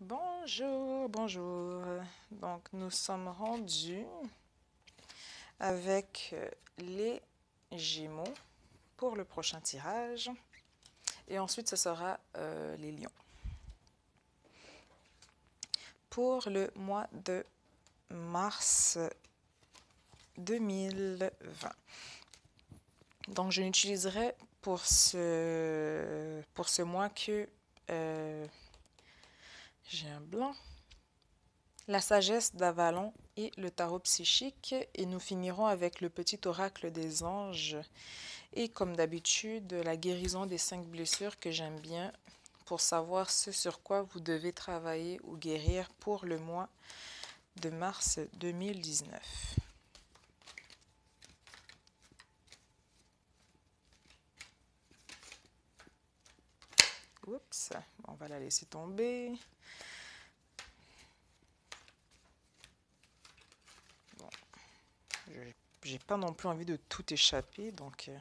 Bonjour, bonjour. Donc, nous sommes rendus avec les Gémeaux pour le prochain tirage. Et ensuite, ce sera les Lions. Pour le mois de mars 2020. Donc, je n'utiliserai pour ce mois que... j'ai un blanc. La sagesse d'Avalon et le tarot psychique. Et nous finirons avec le petit oracle des anges. Et comme d'habitude, la guérison des 5 blessures que j'aime bien pour savoir ce sur quoi vous devez travailler ou guérir pour le mois de mars 2019. Oups, on va la laisser tomber. Bon, j'ai pas non plus envie de tout échapper, donc...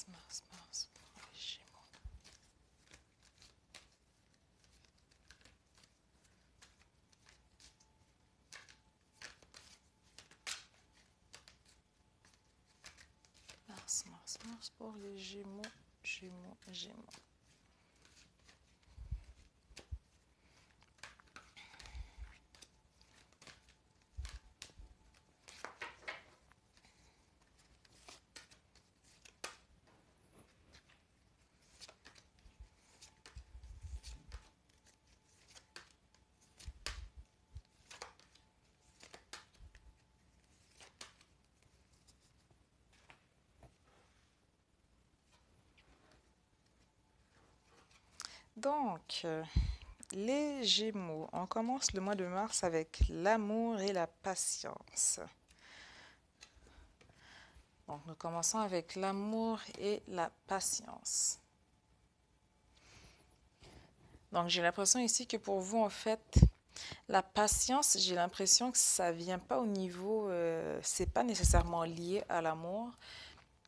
Mars pour les Gémeaux. Mars pour les Gémeaux, Gémeaux. Donc, les Gémeaux, on commence le mois de mars avec l'amour et la patience. Donc, nous commençons avec l'amour et la patience. Donc, j'ai l'impression ici que pour vous, en fait, la patience, j'ai l'impression que ça vient pas au niveau, c'est pas nécessairement lié à l'amour.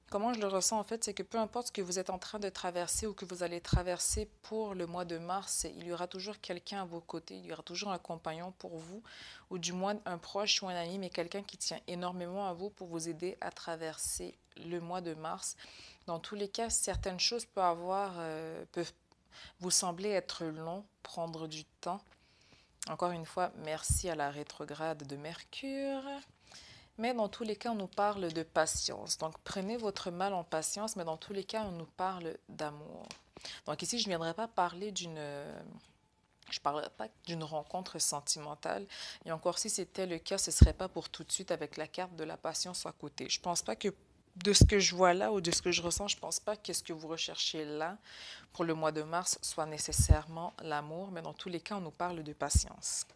Comment je le ressens en fait, c'est que peu importe ce que vous êtes en train de traverser ou que vous allez traverser pour le mois de mars, il y aura toujours quelqu'un à vos côtés, il y aura toujours un compagnon pour vous, ou du moins un proche ou un ami, mais quelqu'un qui tient énormément à vous pour vous aider à traverser le mois de mars. Dans tous les cas, certaines choses peuvent vous sembler être longs, prendre du temps. Encore une fois, merci à la rétrograde de Mercure. Mais dans tous les cas, on nous parle de patience. Donc, prenez votre mal en patience, mais dans tous les cas, on nous parle d'amour. Donc ici, je ne viendrai pas parler je parlerai pas d'une rencontre sentimentale. Et encore, si c'était le cas, ce ne serait pas pour tout de suite avec la carte de la patience à côté. Je ne pense pas que de ce que je vois là ou de ce que je ressens, je ne pense pas que ce que vous recherchez là pour le mois de mars soit nécessairement l'amour, mais dans tous les cas, on nous parle de patience.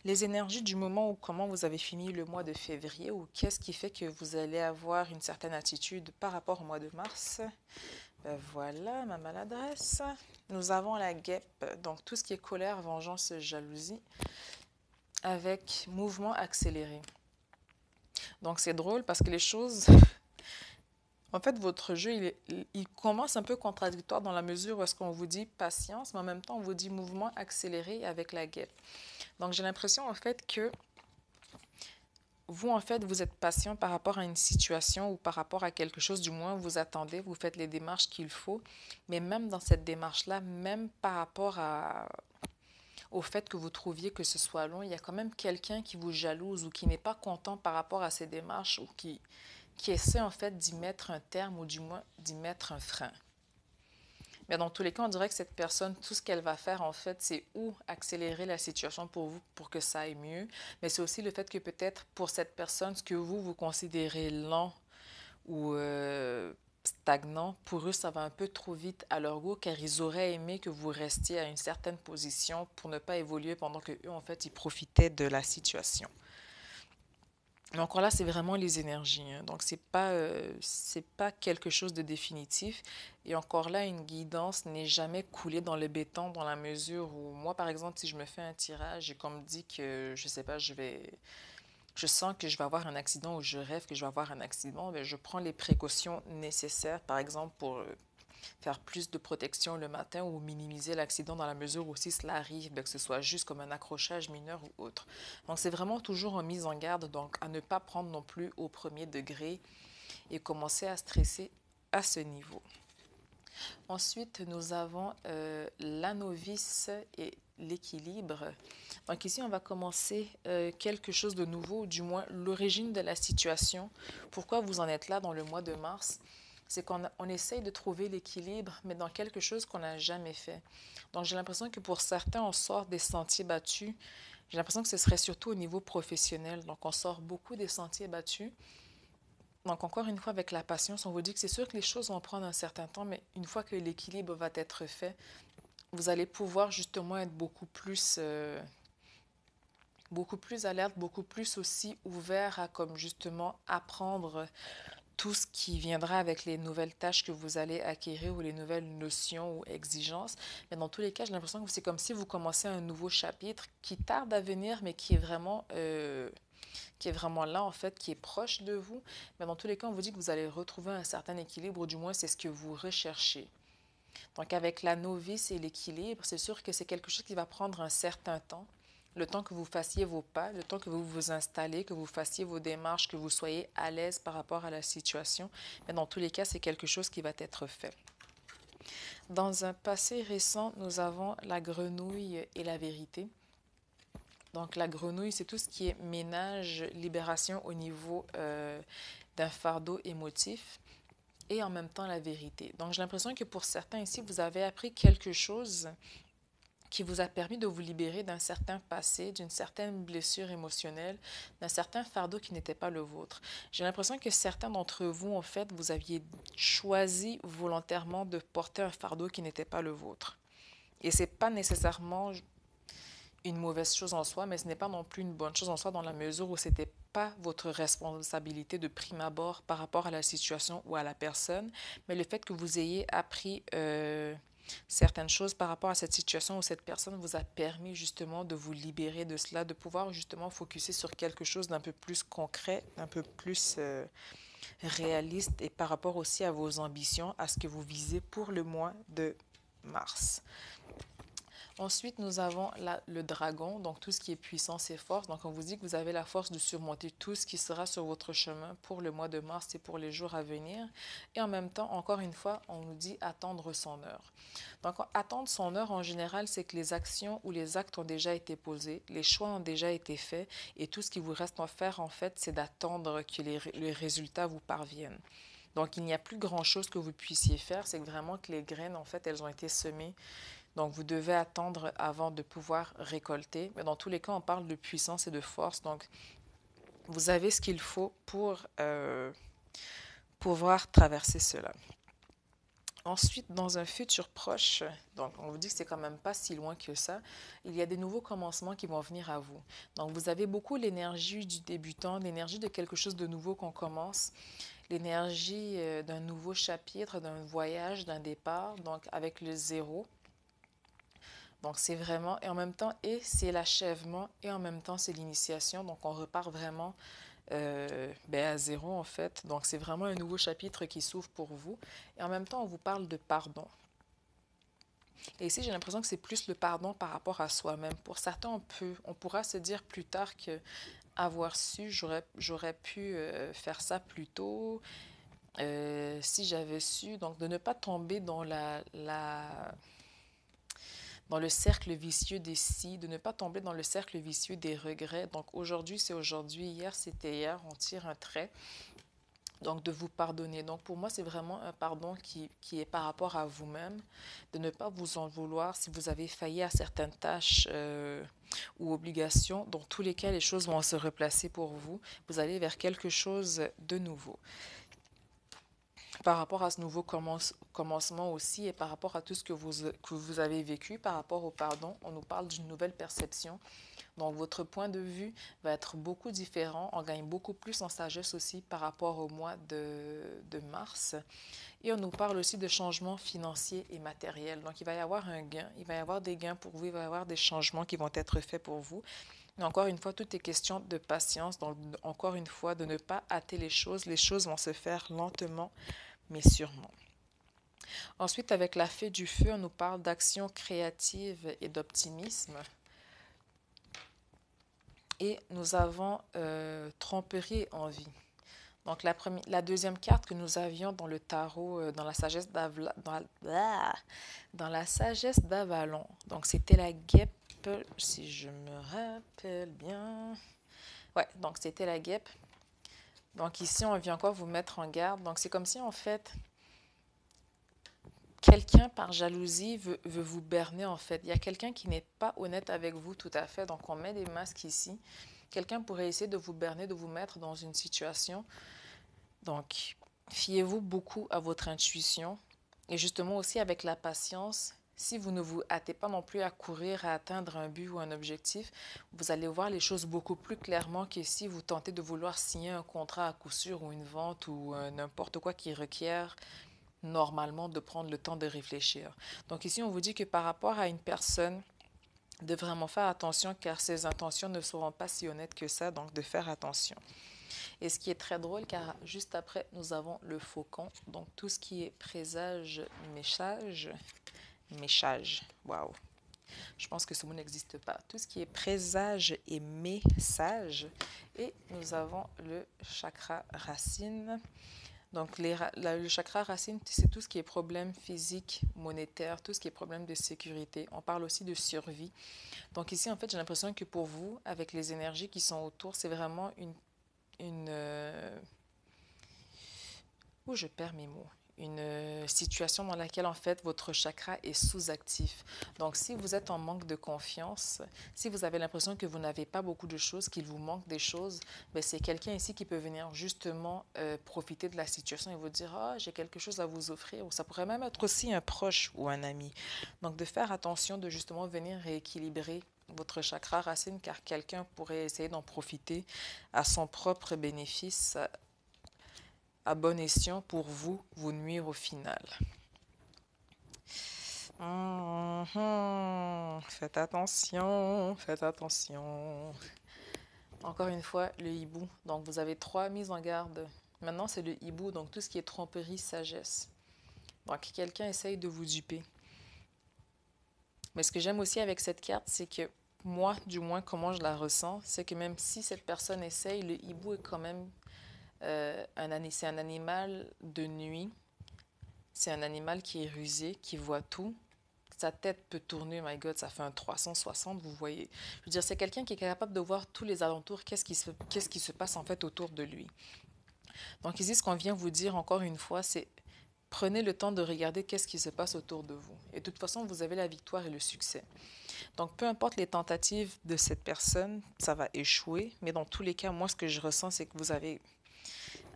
Les énergies du moment ou comment vous avez fini le mois de février ou qu'est-ce qui fait que vous allez avoir une certaine attitude par rapport au mois de mars. Ben voilà ma maladresse. Nous avons la guêpe, donc tout ce qui est colère, vengeance, jalousie, avec mouvement accéléré. Donc c'est drôle parce que les choses... En fait, votre jeu, il commence un peu contradictoire dans la mesure où est-ce qu'on vous dit patience, mais en même temps, on vous dit mouvement accéléré avec la guêpe. Donc j'ai l'impression en fait que vous, en fait, vous êtes patient par rapport à une situation ou par rapport à quelque chose, du moins, vous attendez, vous faites les démarches qu'il faut. Mais même dans cette démarche-là, même par rapport au fait que vous trouviez que ce soit long, il y a quand même quelqu'un qui vous jalouse ou qui n'est pas content par rapport à ces démarches ou qui essaie, en fait, d'y mettre un terme ou du moins d'y mettre un frein. Mais dans tous les cas, on dirait que cette personne, tout ce qu'elle va faire, en fait, c'est ou accélérer la situation pour vous pour que ça aille mieux, mais c'est aussi le fait que peut-être pour cette personne, ce que vous considérez lent ou stagnant, pour eux, ça va un peu trop vite à leur goût, car ils auraient aimé que vous restiez à une certaine position pour ne pas évoluer pendant que eux, en fait, ils profitaient de la situation. Mais encore là, c'est vraiment les énergies, hein. Donc, c'est pas quelque chose de définitif. Et encore là, une guidance n'est jamais coulée dans le béton dans la mesure où moi, par exemple, si je me fais un tirage et qu'on me dit que, je sais pas, je sens que je vais avoir un accident ou je rêve que je vais avoir un accident, ben, je prends les précautions nécessaires, par exemple, pour faire plus de protection le matin ou minimiser l'accident dans la mesure où si cela arrive, ben, que ce soit juste comme un accrochage mineur ou autre. Donc c'est vraiment toujours en mise en garde, donc à ne pas prendre non plus au premier degré et commencer à stresser à ce niveau. Ensuite, nous avons la novice et l'équilibre. Donc ici, on va commencer quelque chose de nouveau, ou du moins l'origine de la situation. Pourquoi vous en êtes là dans le mois de mars? C'est qu'on essaye de trouver l'équilibre, mais dans quelque chose qu'on n'a jamais fait. Donc j'ai l'impression que pour certains, on sort des sentiers battus. J'ai l'impression que ce serait surtout au niveau professionnel. Donc on sort beaucoup des sentiers battus. Donc, encore une fois, avec la patience, on vous dit que c'est sûr que les choses vont prendre un certain temps, mais une fois que l'équilibre va être fait, vous allez pouvoir justement être beaucoup plus alerte, beaucoup plus aussi ouvert à comme justement apprendre tout ce qui viendra avec les nouvelles tâches que vous allez acquérir ou les nouvelles notions ou exigences. Mais dans tous les cas, j'ai l'impression que c'est comme si vous commencez un nouveau chapitre qui tarde à venir, mais qui est vraiment là, en fait, qui est proche de vous. Mais dans tous les cas, on vous dit que vous allez retrouver un certain équilibre, ou du moins, c'est ce que vous recherchez. Donc, avec la novice et l'équilibre, c'est sûr que c'est quelque chose qui va prendre un certain temps. Le temps que vous fassiez vos pas, le temps que vous vous installez, que vous fassiez vos démarches, que vous soyez à l'aise par rapport à la situation. Mais dans tous les cas, c'est quelque chose qui va être fait. Dans un passé récent, nous avons la grenouille et la vérité. Donc, la grenouille, c'est tout ce qui est ménage, libération au niveau d'un fardeau émotif et en même temps la vérité. Donc, j'ai l'impression que pour certains ici, vous avez appris quelque chose qui vous a permis de vous libérer d'un certain passé, d'une certaine blessure émotionnelle, d'un certain fardeau qui n'était pas le vôtre. J'ai l'impression que certains d'entre vous, en fait, vous aviez choisi volontairement de porter un fardeau qui n'était pas le vôtre. Et c'est pas nécessairement une mauvaise chose en soi, mais ce n'est pas non plus une bonne chose en soi dans la mesure où c'était pas votre responsabilité de prime abord par rapport à la situation ou à la personne, mais le fait que vous ayez appris certaines choses par rapport à cette situation ou cette personne vous a permis justement de vous libérer de cela, de pouvoir justement focuser sur quelque chose d'un peu plus concret, d'un peu plus réaliste et par rapport aussi à vos ambitions, à ce que vous visez pour le mois de mars. Ensuite, nous avons le dragon, donc tout ce qui est puissance et force. Donc, on vous dit que vous avez la force de surmonter tout ce qui sera sur votre chemin pour le mois de mars et pour les jours à venir. Et en même temps, encore une fois, on nous dit attendre son heure. Donc, attendre son heure, en général, c'est que les actions ou les actes ont déjà été posés, les choix ont déjà été faits, et tout ce qui vous reste à faire, en fait, c'est d'attendre que les résultats vous parviennent. Donc, il n'y a plus grand-chose que vous puissiez faire, c'est vraiment que les graines, en fait, elles ont été semées. Donc, vous devez attendre avant de pouvoir récolter. Mais dans tous les cas, on parle de puissance et de force. Donc, vous avez ce qu'il faut pour pouvoir traverser cela. Ensuite, dans un futur proche, donc on vous dit que c'est quand même pas si loin que ça, il y a des nouveaux commencements qui vont venir à vous. Donc, vous avez beaucoup l'énergie du débutant, l'énergie de quelque chose de nouveau qu'on commence, l'énergie d'un nouveau chapitre, d'un voyage, d'un départ, donc avec le zéro. Donc, c'est vraiment, et en même temps, et c'est l'achèvement, et en même temps, c'est l'initiation. Donc, on repart vraiment à zéro, en fait. Donc, c'est vraiment un nouveau chapitre qui s'ouvre pour vous. Et en même temps, on vous parle de pardon. Et ici, j'ai l'impression que c'est plus le pardon par rapport à soi-même. Pour certains, on pourra se dire plus tard que avoir su, j'aurais pu faire ça plus tôt, si j'avais su. Donc, de ne pas tomber dans le cercle vicieux des si, de ne pas tomber dans le cercle vicieux des regrets. Donc aujourd'hui, c'est aujourd'hui, hier, c'était hier, on tire un trait. Donc de vous pardonner. Donc pour moi, c'est vraiment un pardon qui est par rapport à vous-même, de ne pas vous en vouloir si vous avez failli à certaines tâches ou obligations. Dans tous les cas, les choses vont se replacer pour vous. Vous allez vers quelque chose de nouveau. par rapport à ce nouveau commencement aussi et par rapport à tout ce que vous avez vécu, par rapport au pardon, on nous parle d'une nouvelle perception. Donc, votre point de vue va être beaucoup différent. On gagne beaucoup plus en sagesse aussi par rapport au mois de mars. Et on nous parle aussi de changements financiers et matériels. Donc, il va y avoir un gain. Il va y avoir des gains pour vous. Il va y avoir des changements qui vont être faits pour vous. Mais encore une fois, tout est question de patience. Donc, encore une fois, de ne pas hâter les choses. Les choses vont se faire lentement, mais sûrement. Ensuite, avec la fée du feu, on nous parle d'action créative et d'optimisme. Et nous avons tromperie et envie. Donc, la deuxième carte que nous avions dans le tarot, dans la sagesse dans la sagesse d'Avalon. Donc, c'était la guêpe, si je me rappelle bien. Ouais, donc c'était la guêpe. Donc, ici, on vient encore vous mettre en garde. Donc, c'est comme si, en fait, quelqu'un, par jalousie, veut vous berner, en fait. Il y a quelqu'un qui n'est pas honnête avec vous tout à fait. Donc, on met des masques ici. Quelqu'un pourrait essayer de vous berner, de vous mettre dans une situation. Donc, fiez-vous beaucoup à votre intuition. Et justement aussi avec la patience, si vous ne vous hâtez pas non plus à courir, à atteindre un but ou un objectif, vous allez voir les choses beaucoup plus clairement que si vous tentez de vouloir signer un contrat à coup sûr ou une vente ou n'importe quoi qui requiert normalement de prendre le temps de réfléchir. Donc ici, on vous dit que par rapport à une personne, de vraiment faire attention car ses intentions ne seront pas si honnêtes que ça, donc de faire attention. Et ce qui est très drôle, car juste après, nous avons le faucon. Donc, tout ce qui est présage, méchage, waouh. Je pense que ce mot n'existe pas. Tout ce qui est présage et message. Et nous avons le chakra racine. Donc, le chakra racine, c'est tout ce qui est problème physique, monétaire, tout ce qui est problème de sécurité. On parle aussi de survie. Donc, ici, en fait, j'ai l'impression que pour vous, avec les énergies qui sont autour, c'est vraiment une où je perds mes mots, une situation dans laquelle en fait votre chakra est sous-actif. Donc si vous êtes en manque de confiance, si vous avez l'impression que vous n'avez pas beaucoup de choses, qu'il vous manque des choses, ben c'est quelqu'un ici qui peut venir justement profiter de la situation et vous dire ah j'ai quelque chose à vous offrir, ou ça pourrait même être aussi un proche ou un ami. Donc de faire attention de justement venir rééquilibrer votre chakra racine car quelqu'un pourrait essayer d'en profiter à son propre bénéfice à bon escient pour vous, vous nuire au final. Faites attention, faites attention. Encore une fois, le hibou. Donc, vous avez 3 mises en garde. Maintenant, c'est le hibou, donc tout ce qui est tromperie, sagesse. Donc, quelqu'un essaye de vous duper. Mais ce que j'aime aussi avec cette carte, c'est que moi, du moins, comment je la ressens, c'est que même si cette personne essaye, le hibou est quand même c'est un animal de nuit. C'est un animal qui est rusé, qui voit tout. Sa tête peut tourner, my God, ça fait un 360, vous voyez. Je veux dire, c'est quelqu'un qui est capable de voir tous les alentours, qu'est-ce qui se passe en fait autour de lui. Donc ici, ce qu'on vient vous dire encore une fois, c'est prenez le temps de regarder qu'est-ce qui se passe autour de vous. Et de toute façon, vous avez la victoire et le succès. Donc, peu importe les tentatives de cette personne, ça va échouer. Mais dans tous les cas, moi, ce que je ressens, c'est que vous avez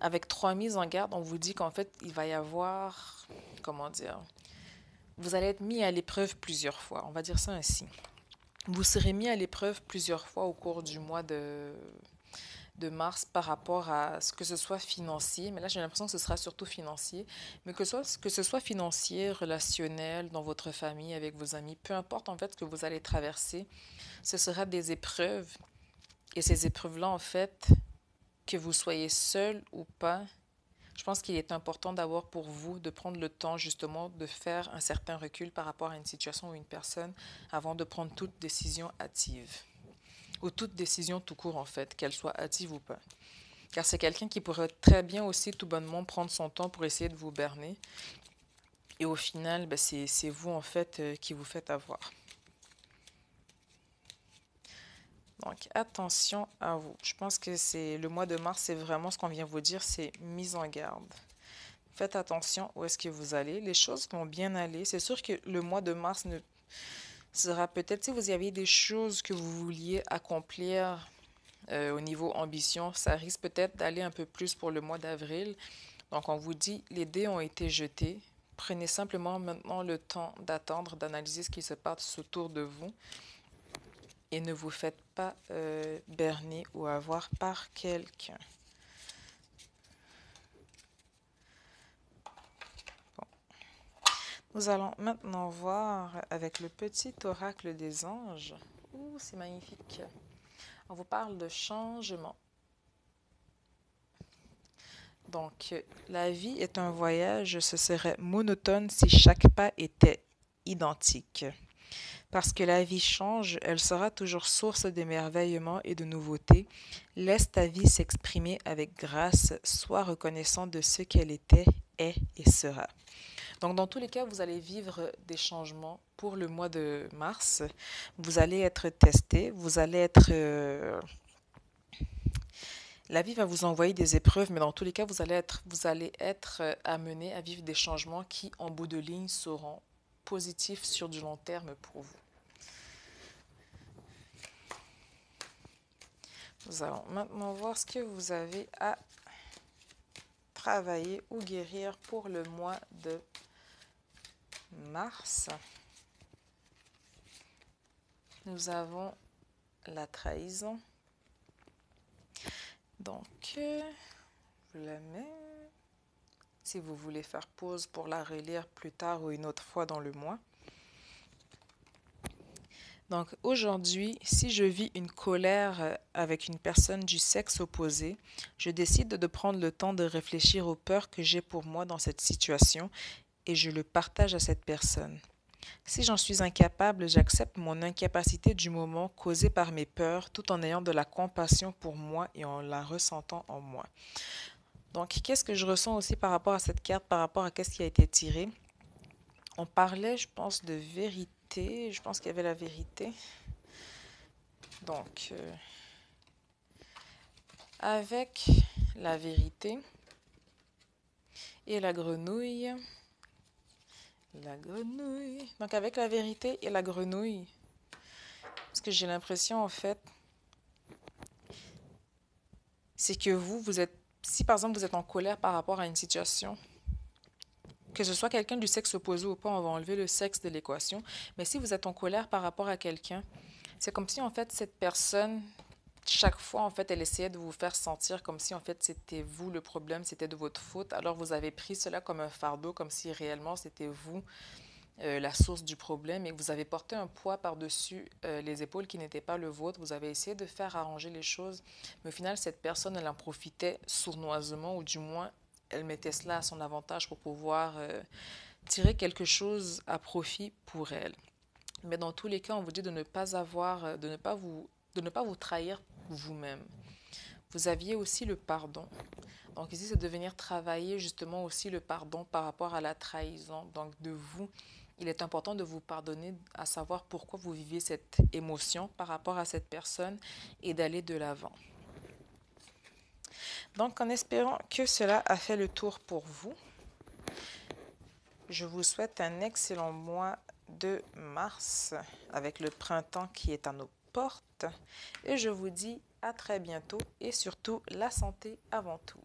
avec 3 mises en garde, on vous dit qu'en fait, il va y avoir, comment dire, vous allez être mis à l'épreuve plusieurs fois. On va dire ça ainsi. Vous serez mis à l'épreuve plusieurs fois au cours du mois de mars par rapport à ce que ce soit financier. Mais là, j'ai l'impression que ce sera surtout financier. Mais que ce soit financier, relationnel, dans votre famille, avec vos amis, peu importe en fait ce que vous allez traverser, ce sera des épreuves. Et ces épreuves-là, en fait, que vous soyez seul ou pas, je pense qu'il est important d'avoir pour vous de prendre le temps justement de faire un certain recul par rapport à une situation ou une personne avant de prendre toute décision hâtive. Ou toute décision tout court en fait, qu'elle soit hâtive ou pas. Car c'est quelqu'un qui pourrait très bien aussi tout bonnement prendre son temps pour essayer de vous berner. Et au final, ben, c'est vous en fait qui vous faites avoir. Donc attention à vous. Je pense que c'est le mois de mars, c'est vraiment ce qu'on vient vous dire, c'est mise en garde. Faites attention où est-ce que vous allez. Les choses vont bien aller. C'est sûr que le mois de mars ne sera peut-être, si vous y aviez des choses que vous vouliez accomplir au niveau ambition, ça risque peut-être d'aller un peu plus pour le mois d'avril. Donc, on vous dit, les dés ont été jetés. Prenez simplement maintenant le temps d'attendre, d'analyser ce qui se passe autour de vous et ne vous faites pas berner ou avoir par quelqu'un. Bon. Nous allons maintenant voir avec le petit oracle des anges. Ouh, c'est magnifique. On vous parle de changement. Donc, la vie est un voyage, ce serait monotone si chaque pas était identique. Parce que la vie change, elle sera toujours source d'émerveillement et de nouveautés. Laisse ta vie s'exprimer avec grâce, sois reconnaissant de ce qu'elle était, est et sera. Donc, dans tous les cas, vous allez vivre des changements pour le mois de mars. Vous allez être testé, vous allez être... la vie va vous envoyer des épreuves, mais dans tous les cas, vous allez être amené à vivre des changements qui, en bout de ligne, seront positifs sur du long terme pour vous. Nous allons maintenant voir ce que vous avez à travailler ou guérir pour le mois de mars. Nous avons la trahison. Donc, je la mets. Si vous voulez faire pause pour la relire plus tard ou une autre fois dans le mois. Donc aujourd'hui, si je vis une colère avec une personne du sexe opposé, je décide de prendre le temps de réfléchir aux peurs que j'ai pour moi dans cette situation et je le partage à cette personne. Si j'en suis incapable, j'accepte mon incapacité du moment causée par mes peurs tout en ayant de la compassion pour moi et en la ressentant en moi. Donc, qu'est-ce que je ressens aussi par rapport à cette carte, par rapport à ce qui a été tiré? On parlait, je pense, de vérité. Je pense qu'il y avait la vérité. Donc, avec la vérité et la grenouille. La grenouille. Donc, avec la vérité et la grenouille. Parce que j'ai l'impression, en fait, c'est que vous êtes... Si, par exemple, vous êtes en colère par rapport à une situation, que ce soit quelqu'un du sexe opposé ou pas, on va enlever le sexe de l'équation. Mais si vous êtes en colère par rapport à quelqu'un, c'est comme si, en fait, cette personne, chaque fois, en fait, elle essayait de vous faire sentir comme si, en fait, c'était vous le problème, c'était de votre faute. Alors, vous avez pris cela comme un fardeau, comme si réellement c'était vous la source du problème et que vous avez porté un poids par-dessus les épaules qui n'était pas le vôtre. Vous avez essayé de faire arranger les choses, mais au final, cette personne, elle en profitait sournoisement ou du moins, elle mettait cela à son avantage pour pouvoir tirer quelque chose à profit pour elle. Mais dans tous les cas, on vous dit de ne pas avoir, de ne pas vous trahir vous-même. Vous aviez aussi le pardon. Donc ici, c'est de venir travailler justement aussi le pardon par rapport à la trahison. Donc de vous, il est important de vous pardonner, à savoir pourquoi vous vivez cette émotion par rapport à cette personne et d'aller de l'avant. Donc en espérant que cela a fait le tour pour vous, je vous souhaite un excellent mois de mars avec le printemps qui est à nos portes et je vous dis à très bientôt et surtout la santé avant tout.